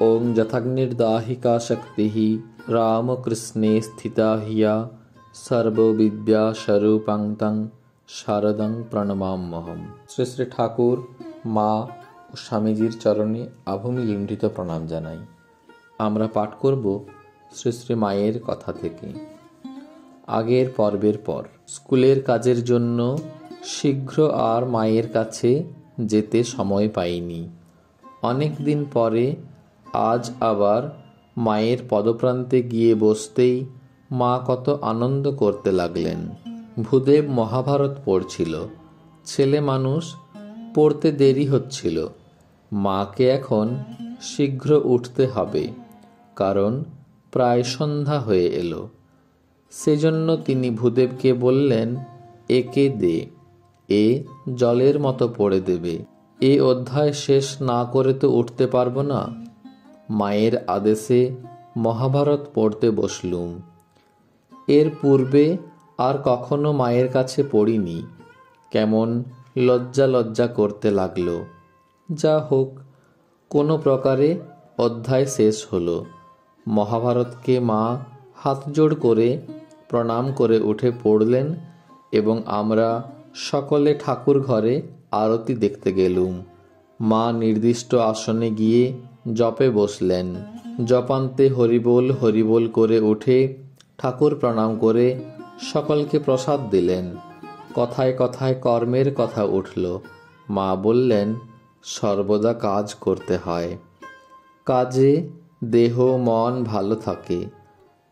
ओं यथाग्निर्दाहिका शक्तिः रामकृष्णे स्थिता हिया सर्वविद्या स्वरूपां तं শারদং প্রণমাম্যহম। শ্রী শ্রী ঠাকুর, মা ও স্বামীজির চরণে আভূমি লুণ্ঠিত প্রণাম জানাই। আমরা পাঠ করব শ্রী শ্রী মায়ের কথা থেকে। আগের পর্বের পর স্কুলের কাজের জন্য শীঘ্র আর মায়ের কাছে যেতে সময় পাইনি। অনেক দিন পরে আজ আবার মায়ের পদপ্রান্তে গিয়ে বসতেই মা কত আনন্দ করতে লাগলেন। ভূদেব মহাভারত পড়ছিল। ছেলে মানুষ, পড়তে দেরি হচ্ছিল। মাকে এখন শীঘ্র উঠতে হবে, কারণ প্রায় সন্ধ্যা হয়ে এলো। সেজন্য তিনি ভূদেবকে বললেন, একে দে, এ জলের মতো পড়ে দেবে। এ অধ্যায় শেষ না করে তো উঠতে পারবো না। মায়ের আদেশে মহাভারত পড়তে বসলুম। এর পূর্বে আর কখনো মায়ের কাছে পড়িনি। কেমন লজ্জা লজ্জা করতে লাগলো। যা হোক, কোনো প্রকারে অধ্যায় শেষ হলো। মহাভারতকে মা হাতজোড় করে প্রণাম করে উঠে পড়লেন এবং আমরা সকলে ঠাকুর ঘরে আরতি দেখতে গেলুম। মা নির্দিষ্ট আসনে গিয়ে জপে বসলেন। জপান্তে হরিবোল হরিবোল করে উঠে ঠাকুর প্রণাম করে সকলকে প্রসাদ দিলেন। কথায় কথায় কর্মের কথা উঠল। মা বললেন, সর্বদা কাজ করতে হয়। কাজে দেহ মন ভালো থাকে।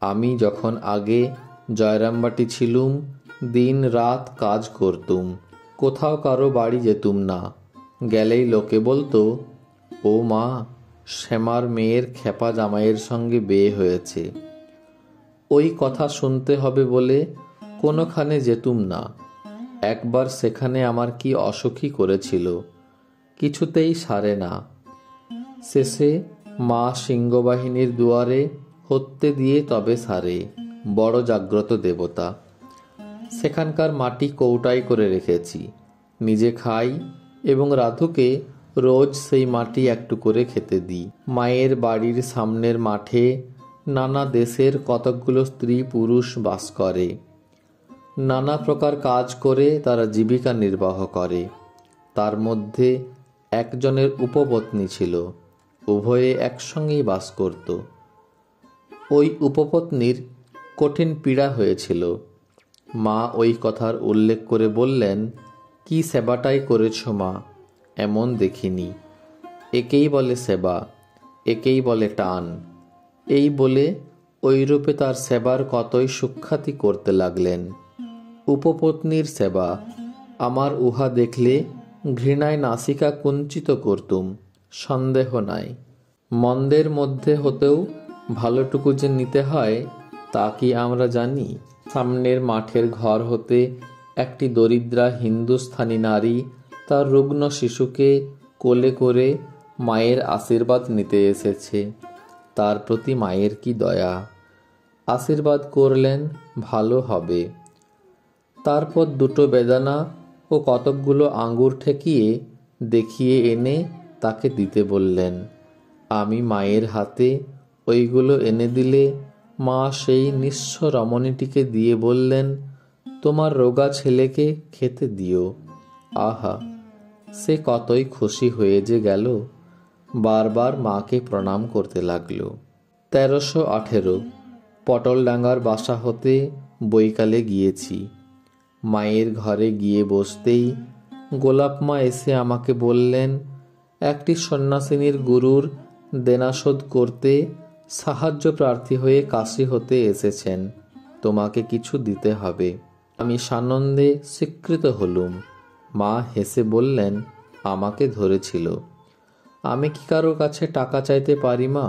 আমি যখন আগে জয়রামবাটি ছিলুম, দিন রাত কাজ করতুম। কোথাও কারো বাড়ি যেতুম না। গেলেই লোকে বলতো, ও মা, শ্যামার মেয়ের খেপা জামাইয়ের সঙ্গে বিয়ে হয়েছে। ওই কথা শুনতে হবে বলে কোনোখানে যেতুম না। একবার সেখানে আমার কি অসুখী করেছিল, কিছুতেই সারে না। শেষে মা সিংহবাহিনীর দুয়ারে হত্যে দিয়ে তবে সারে। বড় জাগ্রত দেবতা। সেখানকার মাটি কৌটাই করে রেখেছি। নিজে খাই এবং রাধুকে রোজ সেই মাটি একটু করে খেতে দিই। মায়ের বাড়ির সামনের মাঠে নানা দেশের কতকগুলো স্ত্রী পুরুষ বাস করে। নানা প্রকার কাজ করে তারা জীবিকা নির্বাহ করে। তার মধ্যে একজনের উপপত্নী ছিল। উভয়ে একসঙ্গেই বাস করত। ওই উপপত্নীর কঠিন পীড়া হয়েছিল। মা ওই কথার উল্লেখ করে বললেন, কি সেবাটাই করেছ মা, এমন দেখিনি। একেই বলে সেবা, একেই বলে টান। এই বলে ওইরূপে তার সেবার কতই সুখ্যাতি করতে লাগলেন। উপপত্নীর সেবা, আমার উহা দেখলে ঘৃণায় নাসিকা কুঞ্চিত করতুম, সন্দেহ নাই। মন্দের মধ্যে হতেও ভালোটুকু যে নিতে হয় তা কি আমরা জানি? সামনের মাঠের ঘর হতে একটি দরিদ্রা হিন্দুস্থানী নারী তার রুগ্ন শিশুকে কোলে করে মায়ের আশীর্বাদ নিতে এসেছে। তার প্রতি মায়ের কি দয়া! আশীর্বাদ করলেন, ভালো হবে। তারপর দুটো বেদানা ও কতকগুলো আঙ্গুর ঠেকিয়ে দেখিয়ে এনে তাকে দিতে বললেন। আমি মায়ের হাতে ওইগুলো এনে দিলে মা সেই নিঃস্ব রমণীটিকে দিয়ে বললেন, তোমার রোগা ছেলেকে খেতে দিও। আহা, সে কতই খুশি হয়ে যে গেল। বারবার মাকে প্রণাম করতে লাগল। 1318 পটলডাঙ্গার বাসা হতে বৈকালে গিয়েছি। মায়ের ঘরে গিয়ে বসতেই গোলাপ মা এসে আমাকে বললেন, একটি সন্ন্যাসিনীর গুরুর দেনাশোধ করতে সাহায্য প্রার্থী হয়ে কাশী হতে এসেছেন, তোমাকে কিছু দিতে হবে। আমি সানন্দে স্বীকৃত হলুম। মা হেসে বললেন, আমাকে ধরেছিল। আমি কি কারো কাছে টাকা চাইতে পারি মা?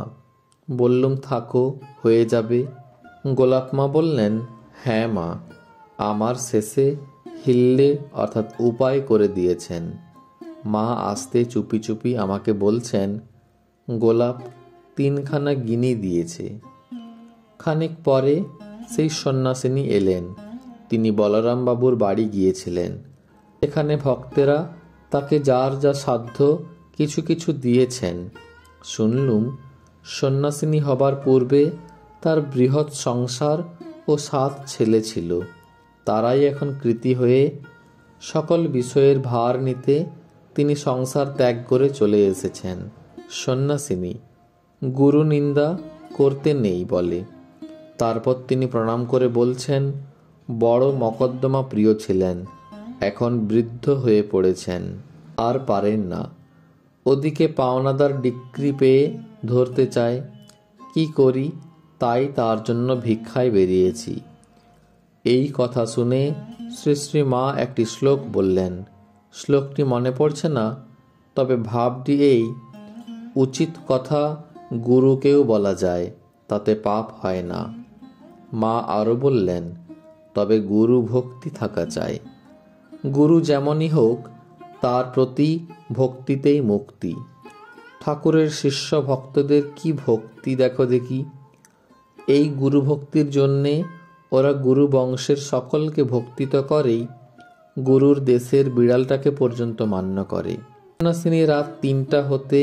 বললুম, থাকো, হয়ে যাবে। গোলাপ মা বললেন, হ্যাঁ মা, আমার শেষে হিল্লে অর্থাৎ উপায় করে দিয়েছেন। মা আসতে চুপি চুপি আমাকে বলছেন, গোলাপ 3খানা গিনি দিয়েছে। খানিক পরে সেই সন্ন্যাসিনী এলেন। তিনি বলরাম বাবুর বাড়ি গিয়েছিলেন। এখানে ভক্তেরা তাকে যার যা সাধ্য কিছু কিছু দিয়েছেন। শুনলুম সন্ন্যাসিনী হবার পূর্বে তার বৃহৎ সংসার ও 7 ছেলে ছিল। তারাই এখন কৃতী হয়ে সকল বিষয়ের ভার নিতে তিনি সংসার ত্যাগ করে চলে এসেছেন। সন্ন্যাসিনী গুরু নিন্দা করতে নেই বলে। তারপর তিনি প্রণাম করে বলছেন, বড় মকদ্দমা প্রিয় ছিলেন, এখন বৃদ্ধ হয়ে পড়েছেন, আর পারেন না। ওদিকে পাওনাদার ডিক্রি পেয়ে ধরতে চায়। কি করি, তাই তার জন্য ভিক্ষায় বেরিয়েছি। এই কথা শুনে শ্রী শ্রী মা একটি শ্লোক বললেন। শ্লোকটি মনে পড়ছে না, তবে ভাবটি এই, উচিত কথা গুরুকেও বলা যায়, তাতে পাপ হয় না। মা আরও বললেন, তবে গুরু ভক্তি থাকা চাই। গুরু যেমনই হোক, তার প্রতি ভক্তিতেই মুক্তি। ঠাকুরের শিষ্য ভক্তদের কি ভক্তি দেখো দেখি। এই গুরু ভক্তির জন্যে ওরা গুরু বংশের সকলকে ভক্তি তো করেই, গুরুর দেশের বিড়ালটাকে পর্যন্ত মান্য করে। সন্ন্যাসিনী রাত 3টা হতে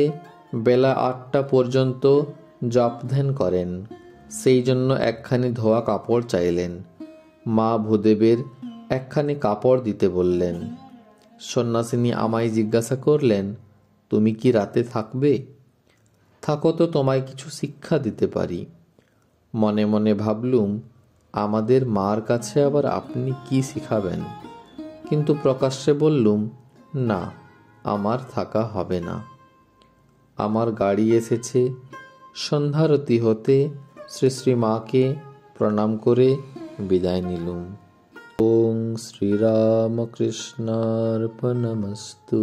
বেলা 8টা পর্যন্ত জপ ধ্যান করেন। সেই জন্য একখানি ধোয়া কাপড় চাইলেন। মা ভূদেবের একখানি কাপড় দিতে বললেন। সন্ন্যাসিনী আমায় জিজ্ঞাসা করলেন, তুমি কি রাতে থাকবে? থাকো তো তোমায় কিছু শিক্ষা দিতে পারি। মনে মনে ভাবলুম, আমাদের মার কাছে আবার আপনি কি শিখাবেন? কিন্তু প্রকাশ্যে বললুম, না, আমার থাকা হবে না। আমার গাড়ি এসেছে। সন্ধ্যারতি হতে শ্রী শ্রী মাকে প্রণাম করে বিদায় নিলুম। ওং শ্রীরামকৃষ্ণার্পণমস্তু।